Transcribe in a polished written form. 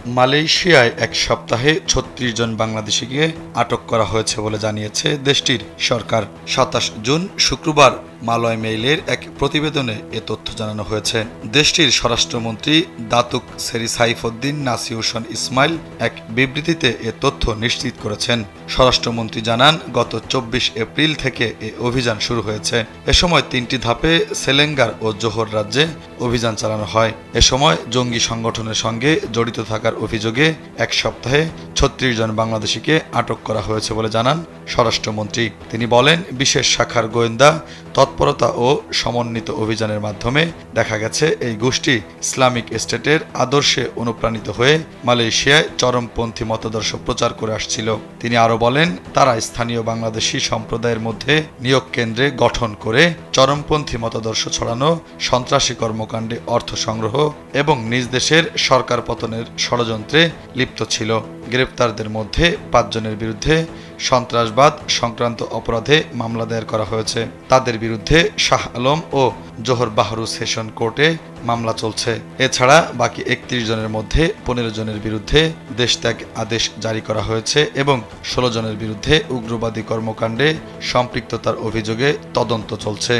মালয়েশিয়ায় এক সপ্তাহে ৩৬ জন বাংলাদেশিকে আটক করা হয়েছে বলে জানিয়েছে দেশটির সরকার। ২৭ জুন শুক্রবার মালয় মেইলের এক প্রতিবেদনে এ তথ্য জানানো হয়েছে। দেশটির স্বরাষ্ট্রমন্ত্রী দাতুক সেরি সাইফুদ্দিন নাসিউসন ইসমাইল এক বিবৃতিতে এ তথ্য নিশ্চিত করেছেন। স্বরাষ্ট্রমন্ত্রী জানান, গত ২৪ এপ্রিল থেকে এ অভিযান শুরু হয়েছে। এ সময় ৩টি ধাপে সেলেঙ্গার ও জোহর রাজ্যে অভিযান চালানো হয়। এ সময় জঙ্গি সংগঠনের সঙ্গে জড়িত থাকার অভিযোগে এক সপ্তাহে ৩৬ জন বাংলাদেশিকে আটক করা হয়েছে বলে জানান স্বরাষ্ট্রমন্ত্রী। তিনি বলেন, বিশেষ শাখার গোয়েন্দা তৎপরতা ও সমন্বিত অভিযানের মাধ্যমে দেখা গেছে এই গোষ্ঠী ইসলামিক স্টেটের আদর্শে অনুপ্রাণিত হয়ে মালয়েশিয়ায় চরমপন্থী মতাদর্শ প্রচার করে আসছিল। তিনি আরও বলেন, তারা স্থানীয় বাংলাদেশি সম্প্রদায়ের মধ্যে নিয়োগ কেন্দ্রে গঠন করে চরমপন্থী মতাদর্শ ছড়ানো, সন্ত্রাসী কর্মকাণ্ডে অর্থ সংগ্রহ এবং নিজ দেশের সরকার পতনের ষড়যন্ত্রে লিপ্ত ছিল। গ্রেপ্তারদের মধ্যে ৫ জনের বিরুদ্ধে সন্ত্রাসবাদ সংক্রান্ত অপরাধে মামলা দায়ের করা হয়েছে। তাদের বিরুদ্ধে শাহ আলম ও জোহর বাহরু সেশন কোর্টে মামলা চলছে। এছাড়া বাকি ৩১ জনের মধ্যে ১৫ জনের বিরুদ্ধে দেশত্যাগ আদেশ জারি করা হয়েছে এবং ১৬ জনের বিরুদ্ধে উগ্রবাদী কর্মকাণ্ডে সম্পৃক্ততার অভিযোগে তদন্ত চলছে।